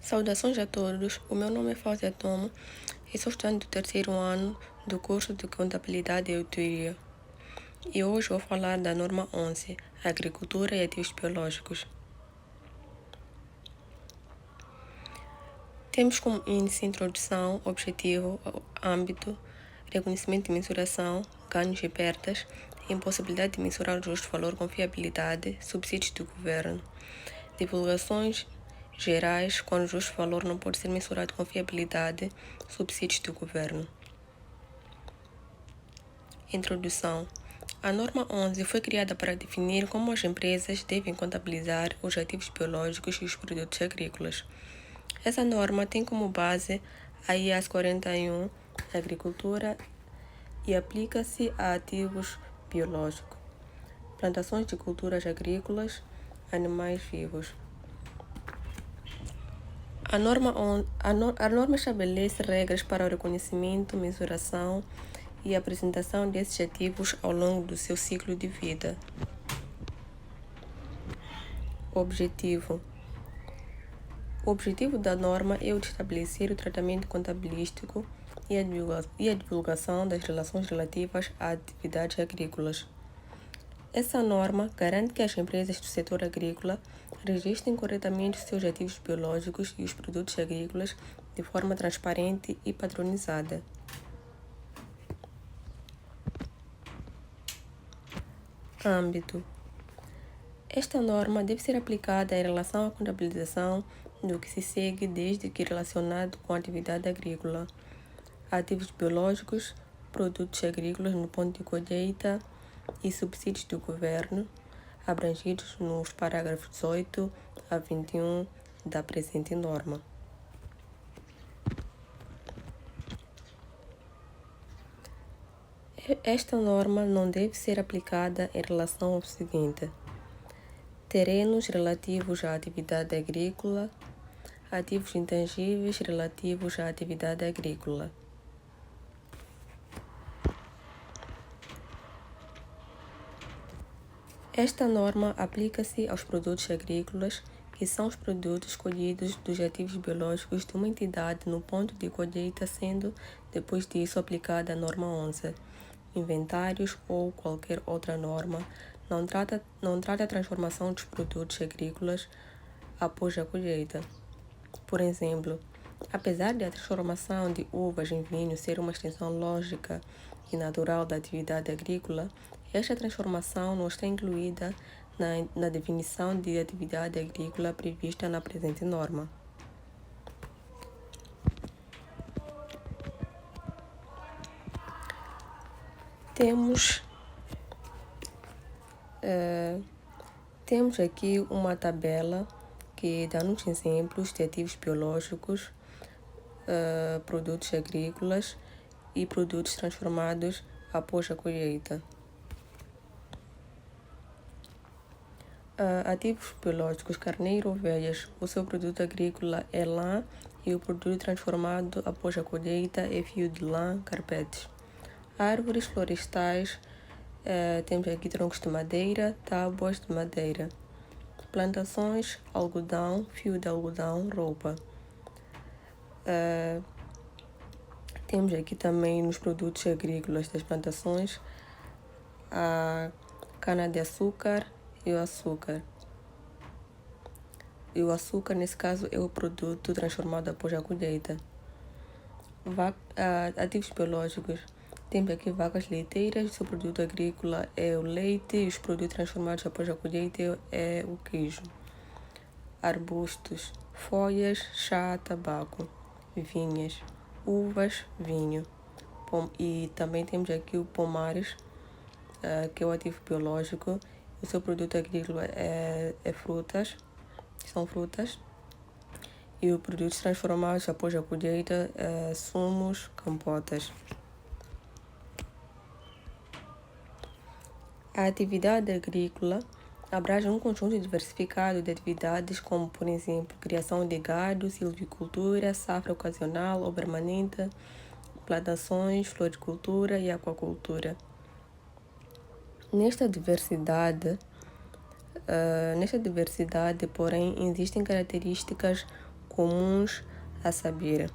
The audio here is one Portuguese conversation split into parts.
Saudações a todos, o meu nome é Fáuzia Tomo e sou estudante do terceiro ano do curso de Contabilidade e Auditoria. E hoje vou falar da norma 11, Agricultura e Ativos Biológicos. Temos como índice introdução, objetivo, âmbito, reconhecimento e mensuração, ganhos e perdas, impossibilidade de mensurar o justo valor, confiabilidade, subsídios do governo, divulgações gerais, quando o justo valor não pode ser mensurado, confiabilidade, subsídios do governo. Introdução. A norma 11 foi criada para definir como as empresas devem contabilizar os ativos biológicos e os produtos agrícolas. Essa norma tem como base a IAS 41, Agricultura, e aplica-se a ativos biológicos, plantações de culturas agrícolas, animais vivos. A norma estabelece regras para o reconhecimento, mensuração e apresentação desses ativos ao longo do seu ciclo de vida. Objetivo. O objetivo da norma é o de estabelecer o tratamento contabilístico e a divulgação das relações relativas a atividades agrícolas. Essa norma garante que as empresas do setor agrícola registrem corretamente os seus ativos biológicos e os produtos agrícolas de forma transparente e padronizada. Âmbito. Esta norma deve ser aplicada em relação à contabilização do que se segue desde que relacionado com a atividade agrícola, ativos biológicos, produtos agrícolas no ponto de colheita e subsídios do governo, abrangidos nos parágrafos 18 a 21 da presente norma. Esta norma não deve ser aplicada em relação ao seguinte: terrenos relativos à atividade agrícola, ativos intangíveis relativos à atividade agrícola. Esta norma aplica-se aos produtos agrícolas, que são os produtos colhidos dos ativos biológicos de uma entidade no ponto de colheita, sendo, depois disso, aplicada a norma 11. Inventários ou qualquer outra norma não trata a transformação dos produtos agrícolas após a colheita. Por exemplo, apesar de a transformação de uvas em vinho ser uma extensão lógica e natural da atividade agrícola, esta transformação não está incluída na definição de atividade agrícola prevista na presente norma. Temos aqui uma tabela que dá-nos exemplos de ativos biológicos, produtos agrícolas e produtos transformados após a colheita. Ativos biológicos: carneiro, ovelhas. O seu produto agrícola é lã e o produto transformado após a colheita é fio de lã, carpetes. Árvores florestais: temos aqui troncos de madeira, tábuas de madeira. Plantações: algodão, fio de algodão, roupa. Temos aqui também nos produtos agrícolas das plantações a cana-de-açúcar e o açúcar. E o açúcar, nesse caso, é o produto transformado após a colheita. Ativos biológicos: temos aqui vacas leiteiras, o seu produto agrícola é o leite e os produtos transformados após a colheita é o queijo. Arbustos: folhas, chá, tabaco. Vinhas: uvas, vinho. E também temos aqui o pomares, que é o ativo biológico. O seu produto agrícola são frutas. E os produtos transformados após a colheita, sumos, compotas. A atividade agrícola abrange um conjunto diversificado de atividades como, por exemplo, criação de gado, silvicultura, safra ocasional ou permanente, plantações, floricultura e aquacultura. Nesta diversidade, porém, existem características comuns, a saber,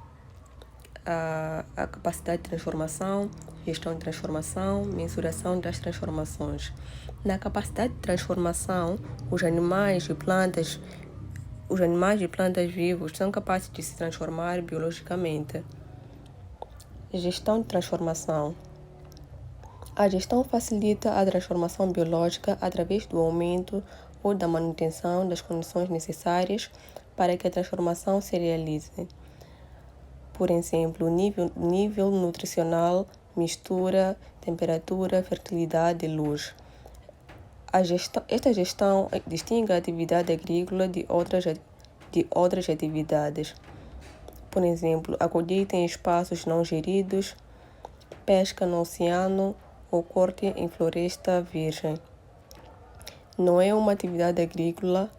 a capacidade de transformação, gestão de transformação, mensuração das transformações. Na capacidade de transformação, os animais e plantas vivos são capazes de se transformar biologicamente. Gestão de transformação. A gestão facilita a transformação biológica através do aumento ou da manutenção das condições necessárias para que a transformação se realize. Por exemplo, nível nutricional, mistura, temperatura, fertilidade e luz. Esta gestão distingue a atividade agrícola de outras atividades. Por exemplo, a colheita em espaços não geridos, pesca no oceano ou corte em floresta virgem. Não é uma atividade agrícola.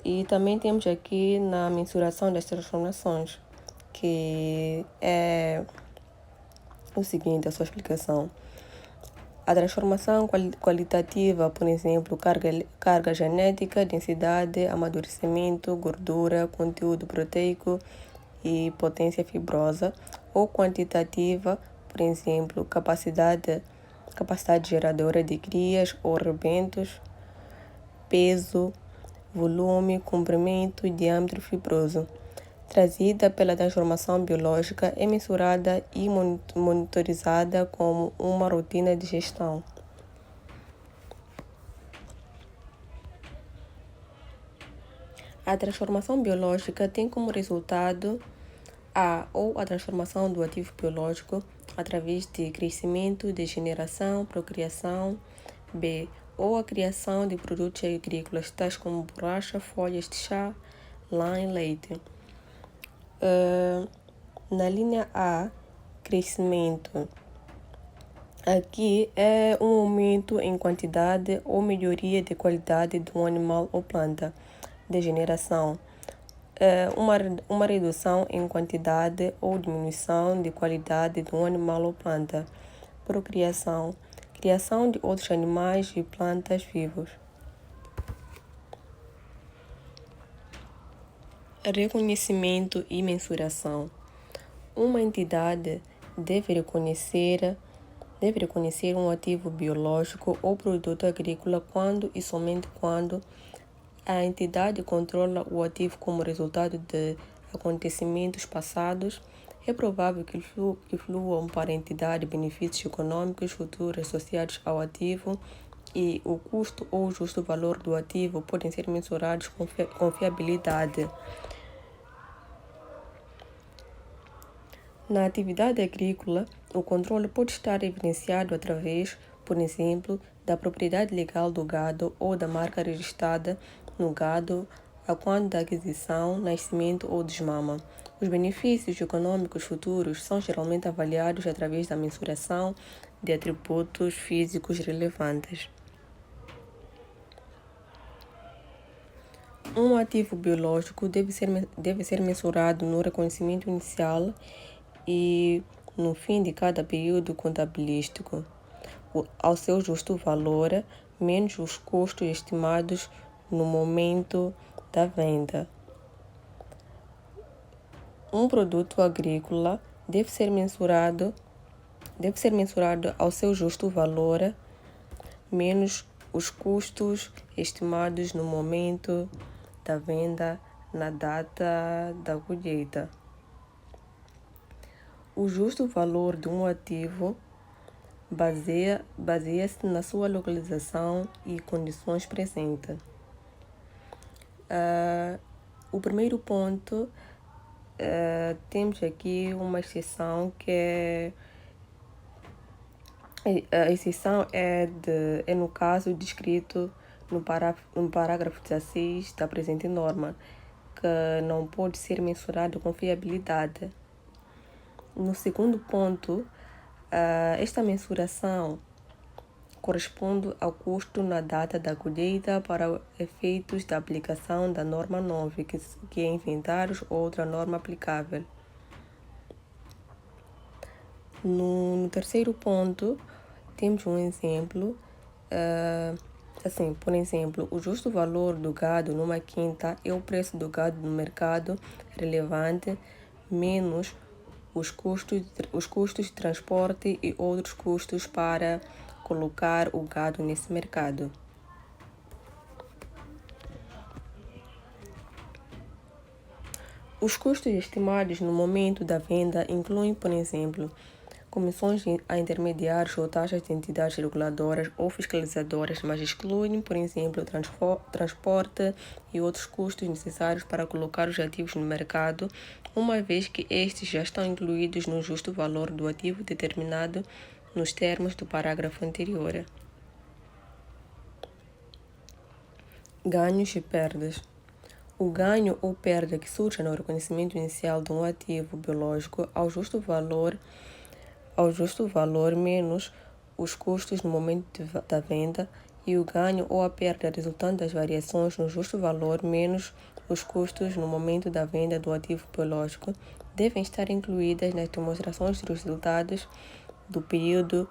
E também temos aqui na mensuração das transformações, que é o seguinte, a sua explicação. A transformação qualitativa, por exemplo, carga genética, densidade, amadurecimento, gordura, conteúdo proteico e potência fibrosa, ou quantitativa, por exemplo, capacidade geradora de crias ou rebentos, peso, volume, comprimento e diâmetro fibroso. Trazida pela transformação biológica, é mensurada e monitorizada como uma rotina de gestão. A transformação biológica tem como resultado ou a transformação do ativo biológico através de crescimento, degeneração, procriação, b. ou a criação de produtos agrícolas, tais como borracha, folhas de chá, lã e leite. Na linha A, crescimento. Aqui é um aumento em quantidade ou melhoria de qualidade de um animal ou planta. Degeneração. Uma redução em quantidade ou diminuição de qualidade de um animal ou planta. Procriação. Criação de outros animais e plantas vivos. Reconhecimento e mensuração. Uma entidade deve reconhecer um ativo biológico ou produto agrícola quando e somente quando a entidade controla o ativo como resultado de acontecimentos passados. É provável que fluam para a entidade benefícios econômicos futuros associados ao ativo, e o custo ou o justo valor do ativo podem ser mensurados com fiabilidade. Na atividade agrícola, o controle pode estar evidenciado através, por exemplo, da propriedade legal do gado ou da marca registrada no gado a quando da aquisição, nascimento ou desmama. Os benefícios econômicos futuros são geralmente avaliados através da mensuração de atributos físicos relevantes. Um ativo biológico deve ser mensurado no reconhecimento inicial e no fim de cada período contabilístico, ao seu justo valor, menos os custos estimados no momento da venda. Um produto agrícola deve ser mensurado ao seu justo valor, menos os custos estimados no momento da venda, na data da colheita. O justo valor de um ativo baseia-se na sua localização e condições presentes. O primeiro ponto, temos aqui uma exceção que é... A exceção é no caso descrito no parágrafo 16 da presente norma, que não pode ser mensurado com fiabilidade. No segundo ponto, esta mensuração corresponde ao custo na data da colheita para efeitos da aplicação da norma 9, que é inventários ou outra norma aplicável. No terceiro ponto, temos um exemplo Assim, por exemplo, o justo valor do gado numa quinta é o preço do gado no mercado relevante menos os custos de transporte e outros custos para colocar o gado nesse mercado. Os custos estimados no momento da venda incluem, por exemplo, comissões a intermediários ou taxas de entidades reguladoras ou fiscalizadoras, mas excluem, por exemplo, transporte e outros custos necessários para colocar os ativos no mercado, uma vez que estes já estão incluídos no justo valor do ativo determinado nos termos do parágrafo anterior. Ganhos e perdas. O ganho ou perda que surge no reconhecimento inicial de um ativo biológico ao justo valor menos os custos no momento da venda, e o ganho ou a perda resultante das variações no justo valor menos os custos no momento da venda do ativo biológico devem estar incluídas nas demonstrações dos resultados do período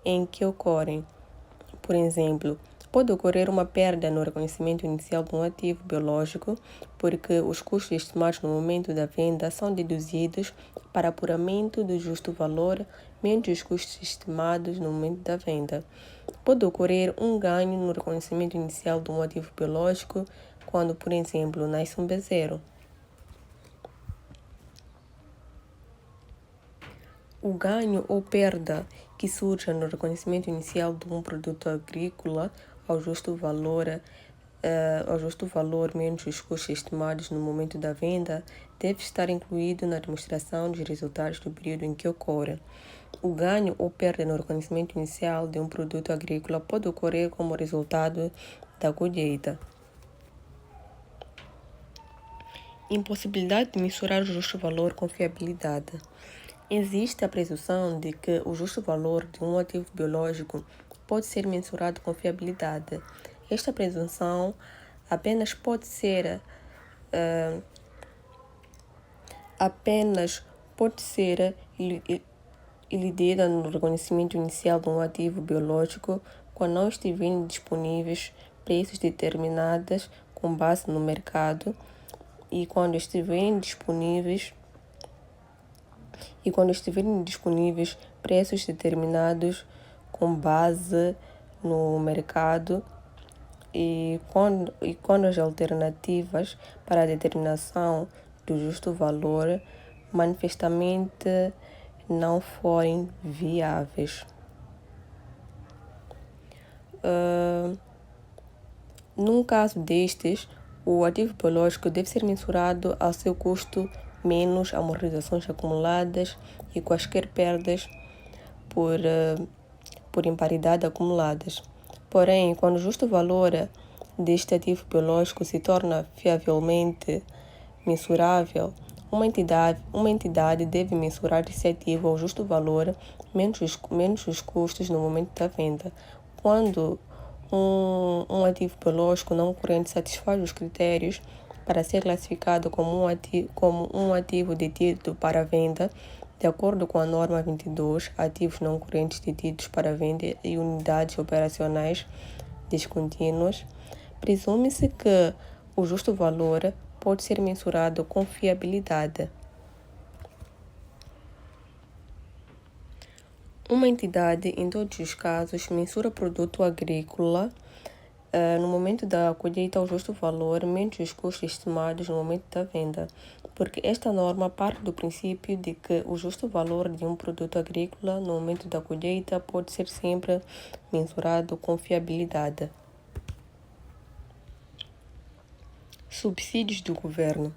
em que ocorrem. Por exemplo, pode ocorrer uma perda no reconhecimento inicial de um ativo biológico porque os custos estimados no momento da venda são deduzidos para apuramento do justo valor menos os custos estimados no momento da venda. Pode ocorrer um ganho no reconhecimento inicial de um ativo biológico quando, por exemplo, nasce um bezerro. O ganho ou perda que surge no reconhecimento inicial de um produto agrícola ao justo valor menos os custos estimados no momento da venda deve estar incluído na demonstração dos resultados do período em que ocorre. O ganho ou perda no reconhecimento inicial de um produto agrícola pode ocorrer como resultado da colheita. Impossibilidade de mensurar o justo valor com fiabilidade. Existe a presunção de que o justo valor de um ativo biológico pode ser mensurado com fiabilidade. Esta presunção apenas pode ser elidida no reconhecimento inicial de um ativo biológico quando não estiverem disponíveis preços determinados com base no mercado e quando estiverem disponíveis preços determinados com base no mercado e quando as alternativas para a determinação do justo valor manifestamente não forem viáveis. Num caso destes, o ativo biológico deve ser mensurado ao seu custo menos amortizações acumuladas e quaisquer perdas por imparidade acumuladas. Porém, quando o justo valor deste ativo biológico se torna fiavelmente mensurável, uma entidade deve mensurar esse ativo ao justo valor menos os custos no momento da venda. Quando um ativo biológico não corrente satisfaz os critérios para ser classificado como um ativo detido para venda, de acordo com a norma 22, ativos não correntes detidos para venda e unidades operacionais descontínuas, presume-se que o justo valor pode ser mensurado com fiabilidade. Uma entidade, em todos os casos, mensura produto agrícola no momento da colheita ao justo valor menos os custos estimados no momento da venda, porque esta norma parte do princípio de que o justo valor de um produto agrícola no momento da colheita pode ser sempre mensurado com fiabilidade. Subsídios do governo.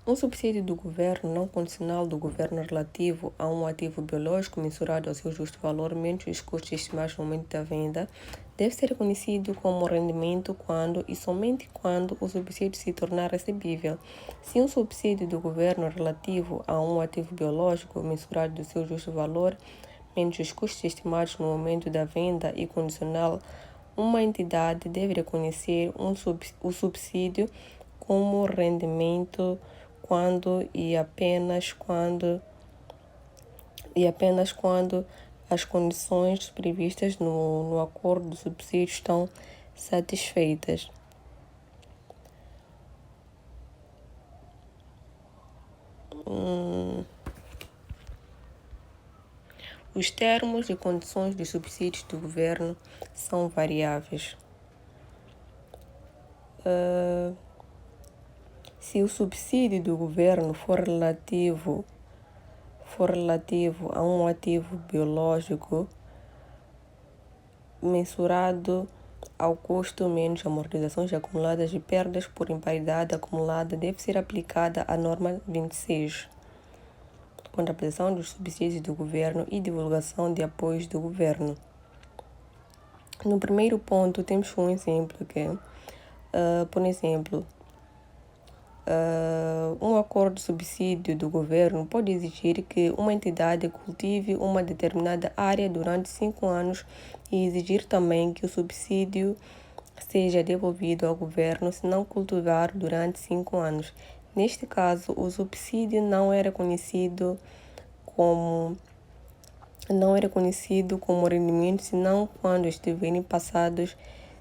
Um subsídio do governo não condicional do governo relativo a um ativo biológico mensurado ao seu justo valor menos os custos estimados no momento da venda deve ser reconhecido como rendimento quando e somente quando o subsídio se tornar recebível. Se um subsídio do governo relativo a um ativo biológico mensurado do seu justo valor menos os custos estimados no momento da venda e condicional, uma entidade deve reconhecer o subsídio como rendimento quando e apenas quando as condições previstas no acordo de subsídio estão satisfeitas. Os termos e condições dos subsídios do governo são variáveis. Se o subsídio do governo for relativo a um ativo biológico mensurado ao custo menos amortizações acumuladas e perdas por imparidade acumulada, deve ser aplicada a norma 26, contabilização dos subsídios do governo e divulgação de apoios do governo. No primeiro ponto, temos um exemplo que, por exemplo, um acordo de subsídio do governo pode exigir que uma entidade cultive uma determinada área durante 5 anos e exigir também que o subsídio seja devolvido ao governo se não cultivar durante 5 anos. Neste caso, o subsídio não é reconhecido como rendimento, senão quando estiverem passados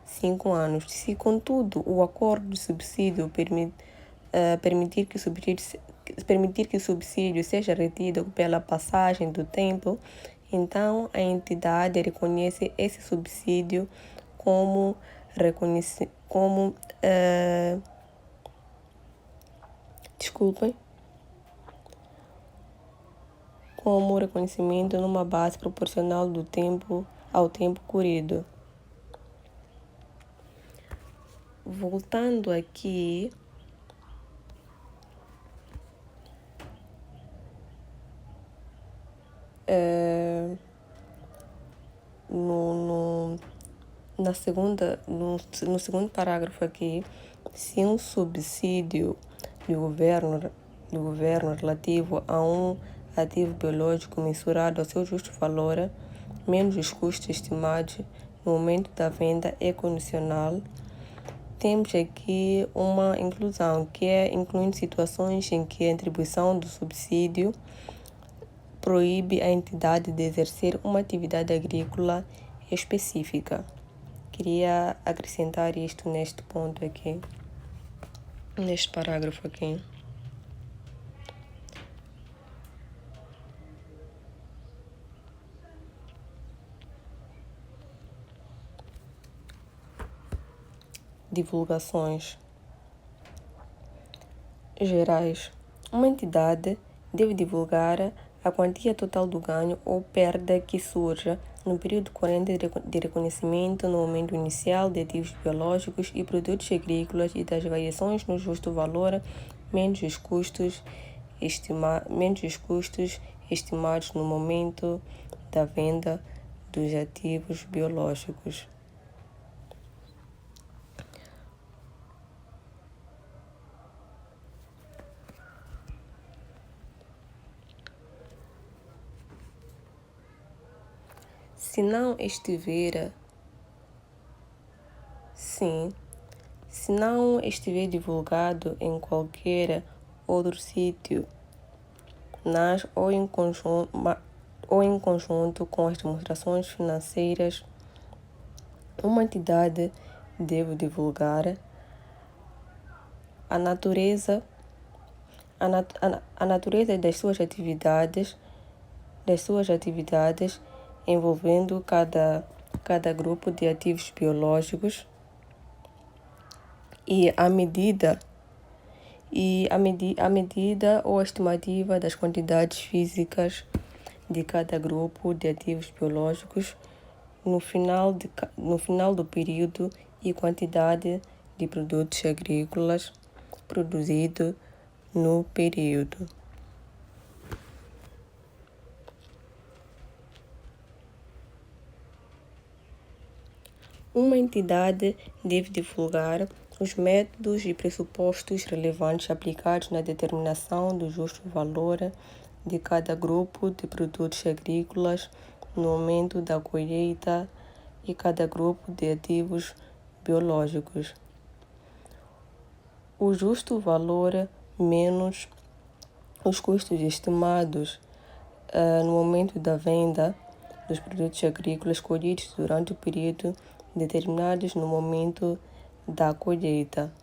5 anos. Se, contudo, o acordo de subsídio permitir que o subsídio seja retido pela passagem do tempo, então a entidade reconhece esse subsídio como reconhecimento numa base proporcional ao tempo corrido. Voltando aqui, no segundo parágrafo aqui, se um subsídio do governo relativo a um ativo biológico mensurado ao seu justo valor, menos os custos estimados no momento da venda é condicional, temos aqui uma inclusão, que é incluindo situações em que a atribuição do subsídio proíbe a entidade de exercer uma atividade agrícola específica. Queria acrescentar isto neste ponto aqui, neste parágrafo aqui. Divulgações gerais. Uma entidade deve divulgar a quantia total do ganho ou perda que surja no período corrente de reconhecimento no momento inicial de ativos biológicos e produtos agrícolas e das variações no justo valor, menos os custos estimados no momento da venda dos ativos biológicos. Se não estiver divulgado em qualquer outro sítio, ou em conjunto com as demonstrações financeiras, uma entidade deve divulgar a natureza das suas atividades envolvendo cada grupo de ativos biológicos e a medida ou a estimativa das quantidades físicas de cada grupo de ativos biológicos no final do período e quantidade de produtos agrícolas produzido no período. Uma entidade deve divulgar os métodos e pressupostos relevantes aplicados na determinação do justo valor de cada grupo de produtos agrícolas no momento da colheita e cada grupo de ativos biológicos. O justo valor menos os custos estimados no momento da venda dos produtos agrícolas colhidos durante o período determinados no momento da colheita.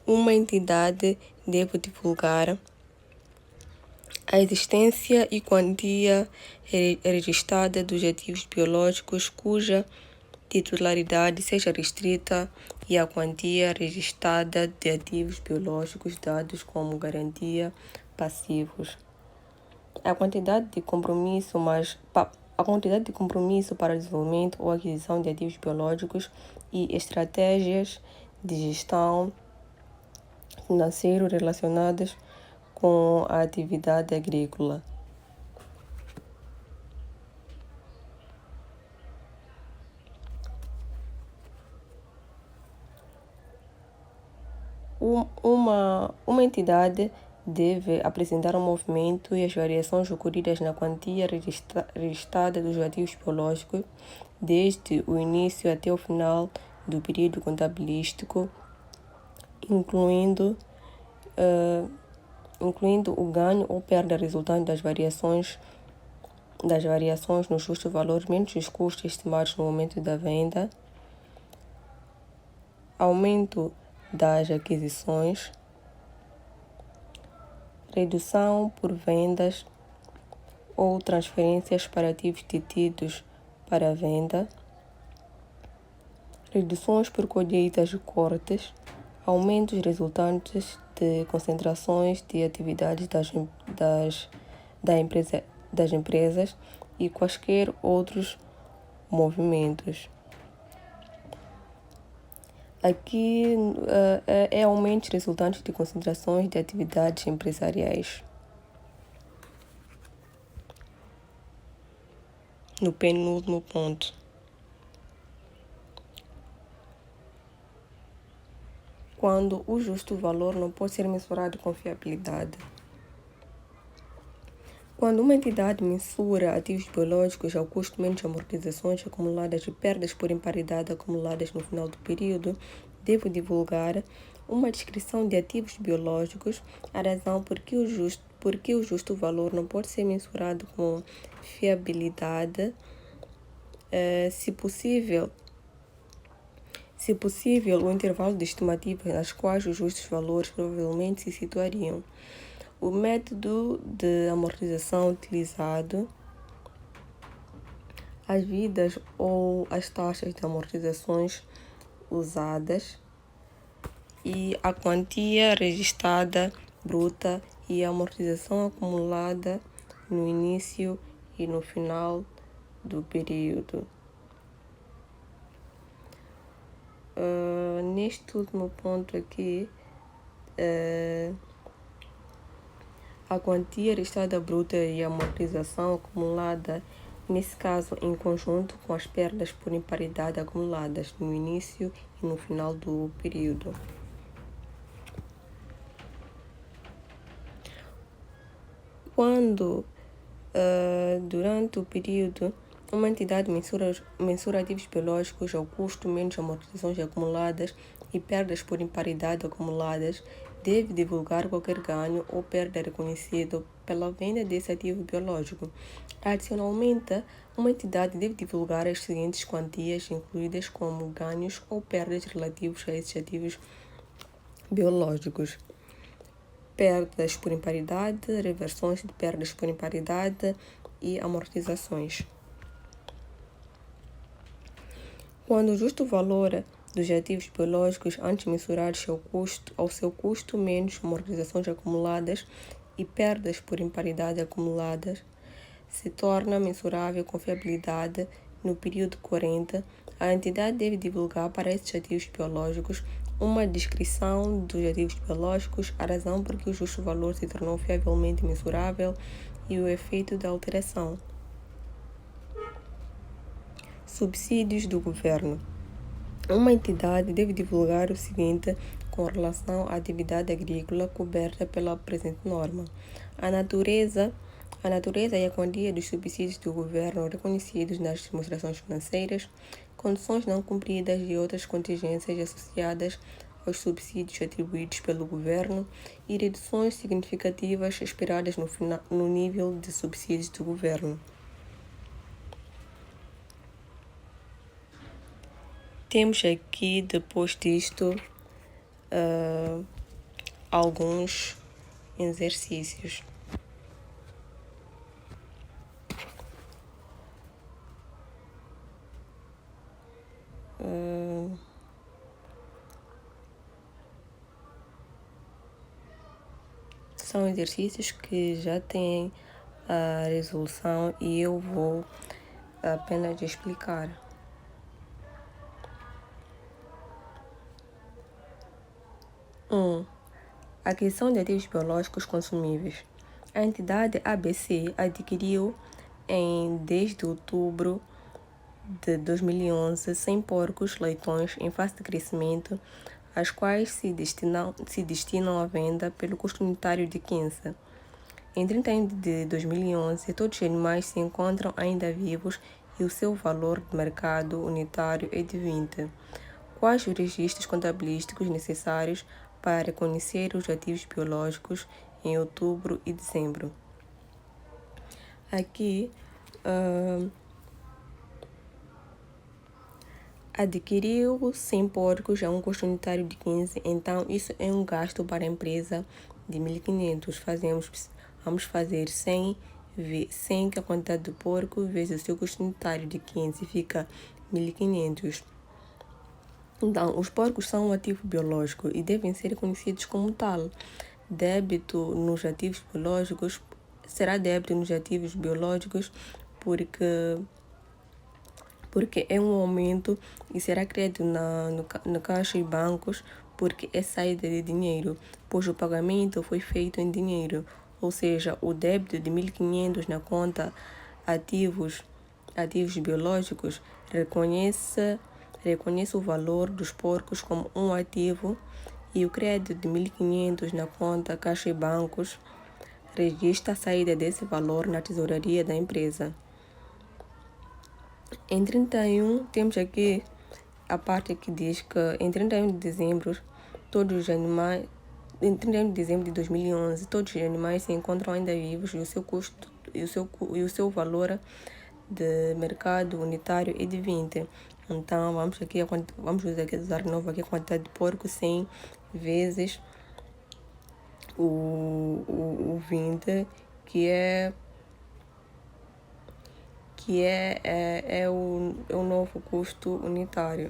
Uma entidade deve divulgar a existência e quantia registrada dos ativos biológicos cuja titularidade seja restrita e a quantia registrada de ativos biológicos dados como garantia passivos. A quantidade de compromisso para desenvolvimento ou aquisição de ativos biológicos e estratégias de gestão financeira relacionadas com a atividade agrícola. Uma entidade deve apresentar o movimento e as variações ocorridas na quantia registrada dos ativos biológicos desde o início até o final do período contabilístico, incluindo o ganho ou perda resultante das variações nos justos valores menos os custos estimados no momento da venda, aumento das aquisições, redução por vendas ou transferências para ativos detidos para a venda, reduções por colheitas e cortes, aumentos resultantes de concentrações de atividades das empresas e quaisquer outros movimentos. Aqui é aumentos resultantes de concentrações de atividades empresariais. No penúltimo ponto. Quando o justo valor não pode ser mensurado com fiabilidade. Quando uma entidade mensura ativos biológicos ao custo menos amortizações acumuladas e perdas por imparidade acumuladas no final do período, deve divulgar uma descrição de ativos biológicos, a razão por que o justo valor não pode ser mensurado com fiabilidade, se possível, o intervalo de estimativas nas quais os justos valores provavelmente se situariam. O método de amortização utilizado, as vidas ou as taxas de amortizações usadas e a quantia registrada bruta e a amortização acumulada no início e no final do período. Neste último ponto aqui, a quantia registrada bruta e a amortização acumulada, nesse caso em conjunto com as perdas por imparidade acumuladas no início e no final do período. Quando, durante o período, uma entidade mensura ativos biológicos ao custo menos amortizações acumuladas e perdas por imparidade acumuladas, deve divulgar qualquer ganho ou perda reconhecido pela venda desse ativo biológico. Adicionalmente, uma entidade deve divulgar as seguintes quantias incluídas como ganhos ou perdas relativos a esses ativos biológicos: perdas por imparidade, reversões de perdas por imparidade e amortizações. Quando o justo valor dos ativos biológicos antes mensurados ao seu custo menos amortizações acumuladas e perdas por imparidade acumuladas se torna mensurável com fiabilidade no período corrente, a entidade deve divulgar para esses ativos biológicos uma descrição dos ativos biológicos, a razão por que o justo valor se tornou fiavelmente mensurável e o efeito da alteração. Subsídios do governo. Uma entidade deve divulgar o seguinte com relação à atividade agrícola coberta pela presente norma: a natureza e a quantia dos subsídios do governo reconhecidos nas demonstrações financeiras, condições não cumpridas e outras contingências associadas aos subsídios atribuídos pelo governo e reduções significativas esperadas no nível de subsídios do governo. Temos aqui, depois disto, alguns exercícios. São exercícios que já têm a resolução e eu vou apenas explicar. Aquisição de ativos biológicos consumíveis. A entidade ABC adquiriu em 10 de outubro de 2011 100 porcos leitões em fase de crescimento, as quais se destinam à venda pelo custo unitário de 15. Em 31 de 2011, todos os animais se encontram ainda vivos e o seu valor de mercado unitário é de 20. Quais os registros contabilísticos necessários para reconhecer os ativos biológicos em outubro e dezembro? Aqui, adquiriu 100 porcos a um custo unitário de 15, então isso é um gasto para a empresa de 1.500. Vamos fazer 100, que é a quantidade de porco, vezes o seu custo unitário de 15, fica 1.500. Então, os porcos são um ativo biológico e devem ser reconhecidos como tal. Débito nos ativos biológicos será débito nos ativos biológicos porque é um aumento e será crédito no caixa e bancos porque é saída de dinheiro, pois o pagamento foi feito em dinheiro, ou seja, o débito de 1.500 na conta ativos biológicos reconhece o valor dos porcos como um ativo e o crédito de 1.500 na conta caixa e bancos registra a saída desse valor na tesouraria da empresa. Em 31, temos aqui a parte que diz que em 31 de dezembro, em 31 de dezembro de 2011, todos os animais se encontram ainda vivos e o seu custo e o seu valor de mercado unitário é de 20. Então, vamos usar de novo aqui a quantidade de porco 100 vezes o 20, que é o novo custo unitário.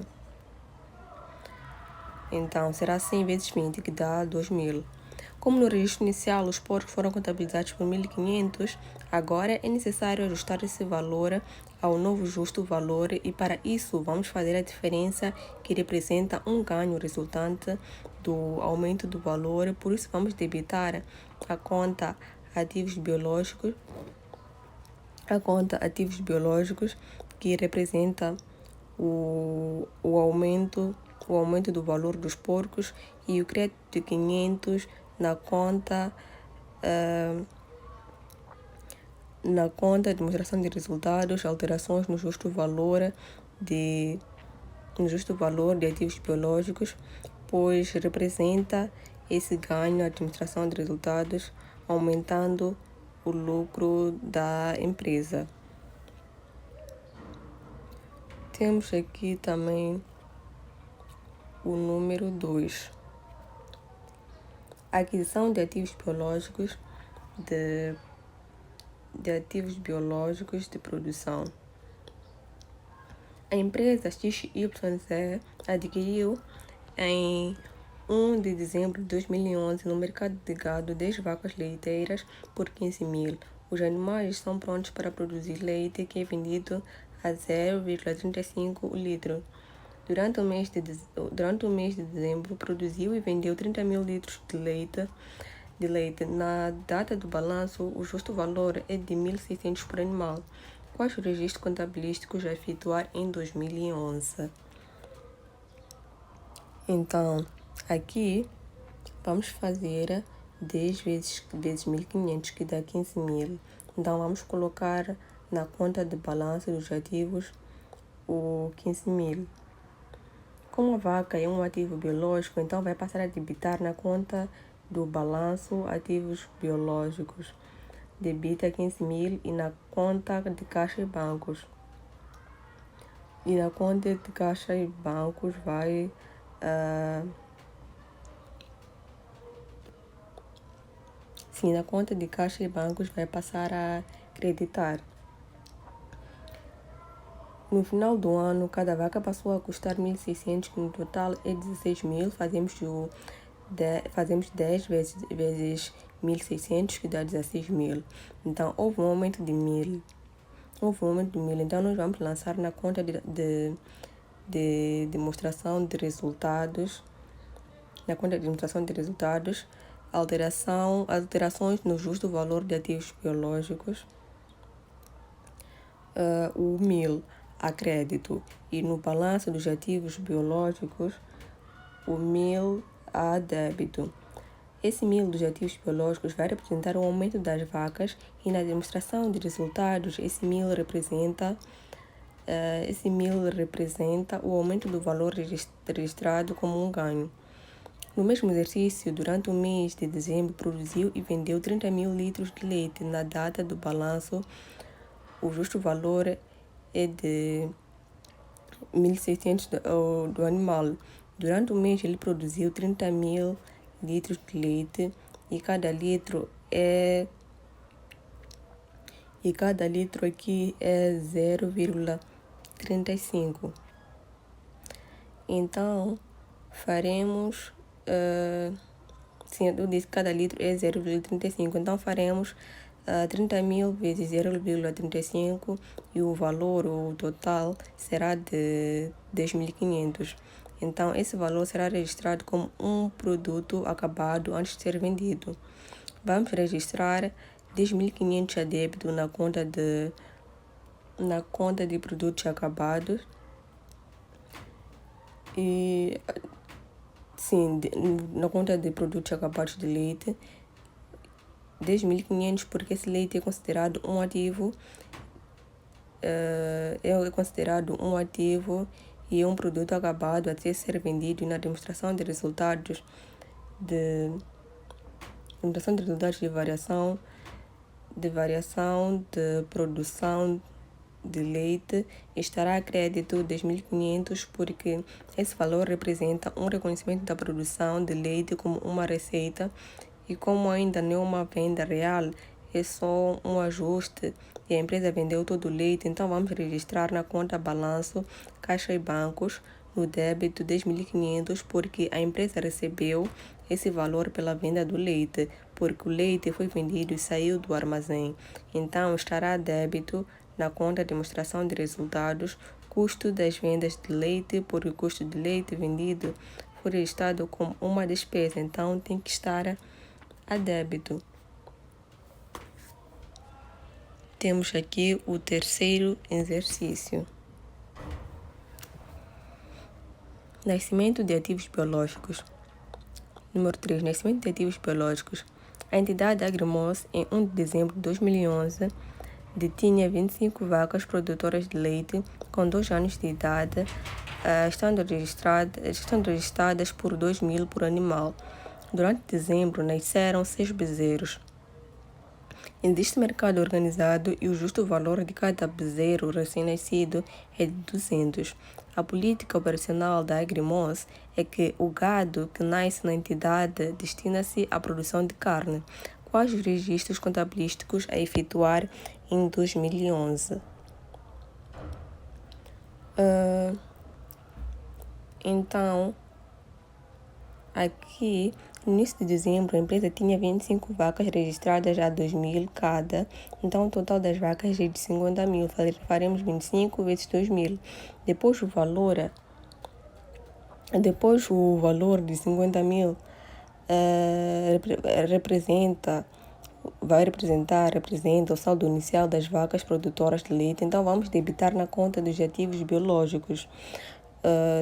Então, será 100 vezes 20, que dá 2.000. Como no registro inicial os porcos foram contabilizados por 1.500, agora é necessário ajustar esse valor ao novo justo valor e para isso vamos fazer a diferença que representa um ganho resultante do aumento do valor, por isso vamos debitar a conta ativos biológicos, que representa o aumento do valor dos porcos e o crédito de 500 na conta de demonstração de resultados, alterações no justo valor de ativos biológicos, pois representa esse ganho na administração de resultados, aumentando o lucro da empresa. Temos aqui também o número 2. Aquisição de ativos biológicos de produção. A empresa XYZ adquiriu em 1 de dezembro de 2011 no mercado de gado 10 vacas leiteiras por 15.000. Os animais são prontos para produzir leite, que é vendido a 0,35 o litro. Durante o mês de dezembro, produziu e vendeu 30.000 litros de leite. Na data do balanço, o justo valor é de 1.600 por animal. Quais os registros contabilísticos a efetuar em 2011? Então, aqui vamos fazer 10 vezes 1.500, que dá 15.000. Então, vamos colocar na conta de balanço dos ativos o 15.000. Como a vaca é um ativo biológico, então vai passar a debitar na conta do balanço ativos biológicos. Debita 15.000 e na conta de caixa e bancos. E na conta de caixa e bancos vai... na conta de caixa e bancos vai passar a creditar. No final do ano, cada vaca passou a custar 1.600, que no total é 16.000. Fazemos 10 vezes 1.600, que dá 16.000. Então, houve um aumento de 1.000. Então, nós vamos lançar na conta de demonstração de resultados. Na conta de demonstração de resultados, alterações no justo valor de ativos biológicos. O 1.000 a crédito e no balanço dos ativos biológicos, o 1.000 a débito. Esse 1.000 dos ativos biológicos vai representar o aumento das vacas e na demonstração de resultados, esse 1.000 representa o aumento do valor registrado como um ganho. No mesmo exercício, durante o mês de dezembro, produziu e vendeu 30.000 litros de leite. Na data do balanço, o justo valor é de 1.600 do animal. Durante o mês, ele produziu 30.000 litros de leite e cada litro aqui é 0,35. Então, faremos... eu disse que cada litro é 0,35. Então, faremos 30.000 vezes 0,35 e o valor, o total, será de 10.500. Então, esse valor será registrado como um produto acabado antes de ser vendido. Vamos registrar 10.500 a débito na conta de produtos acabados. E, na conta de produtos acabados de leite, 10.500 porque esse leite é considerado um ativo. É considerado um ativo e um produto acabado até ser vendido. E na demonstração de resultados de variação de produção de leite, estará a crédito 10.500 porque esse valor representa um reconhecimento da produção de leite como uma receita e como ainda não é uma venda real, é só um ajuste e a empresa vendeu todo o leite, então vamos registrar na conta balanço, caixa e bancos, no débito 10.500 porque a empresa recebeu esse valor pela venda do leite, porque o leite foi vendido e saiu do armazém. Então estará a débito na conta de demonstração de resultados, custo das vendas de leite, porque o custo de leite vendido foi registrado como uma despesa, então tem que estar a débito. Temos aqui o terceiro exercício. Nascimento de ativos biológicos. Número 3. Nascimento de ativos biológicos. A entidade Agrimos, em 1 de dezembro de 2011, detinha 25 vacas produtoras de leite com 2 anos de idade, estando registradas por 2.000 por animal. Durante dezembro, nasceram 6 bezerros. Existe mercado organizado e o justo valor de cada bezerro recém-nascido é de 200. A política operacional da Agrimos é que o gado que nasce na entidade destina-se à produção de carne. Quais os registros contabilísticos a efetuar em 2011? Então, aqui, no início de dezembro, a empresa tinha 25 vacas registradas a 2.000 cada. Então, o total das vacas é de 50.000. Faremos 25 vezes 2.000. Depois o valor de 50.000 representa o saldo inicial das vacas produtoras de leite. Então, vamos debitar na conta dos ativos biológicos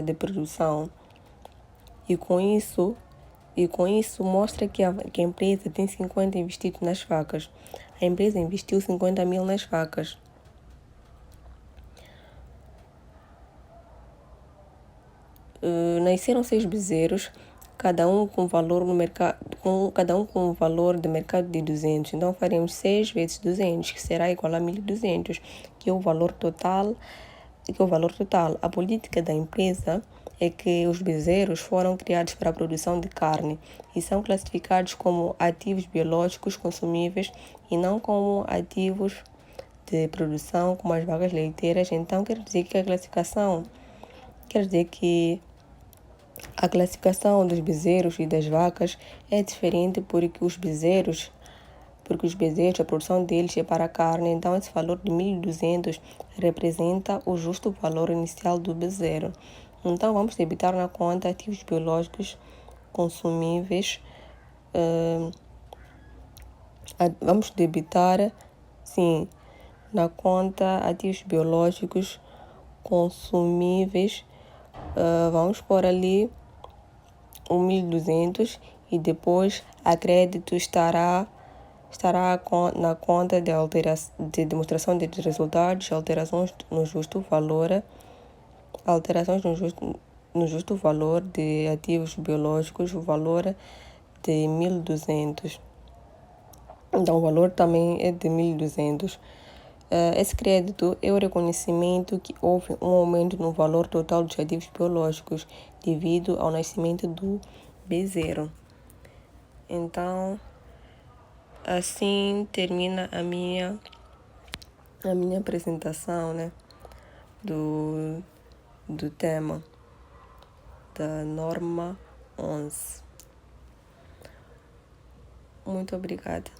de produção. E com isso mostra que a empresa tem 50 investido nas vacas. A empresa investiu 50.000 nas vacas. nasceram 6 bezerros, cada um com valor no mercado, cada um com um valor de mercado de 200. Então faremos 6 vezes 200, que será igual a 1.200, que é o valor total. A política da empresa é que os bezerros foram criados para a produção de carne e são classificados como ativos biológicos consumíveis e não como ativos de produção, como as vacas leiteiras. Então quer dizer que a classificação dos bezerros e das vacas é diferente porque os bezerros, a produção deles é para a carne, então esse valor de 1.200 representa o justo valor inicial do bezerro. Então vamos debitar na conta ativos biológicos consumíveis, vamos debitar, sim, na conta ativos biológicos consumíveis, vamos pôr ali o 1.200 e depois a crédito estará na conta de demonstração de resultados, alterações no justo valor de ativos biológicos, o valor de 1.200. Então, o valor também é de 1.200. Esse crédito é o reconhecimento que houve um aumento no valor total dos ativos biológicos devido ao nascimento do bezerro. Então, assim termina a minha apresentação, né, do tema da norma 11. Muito obrigada.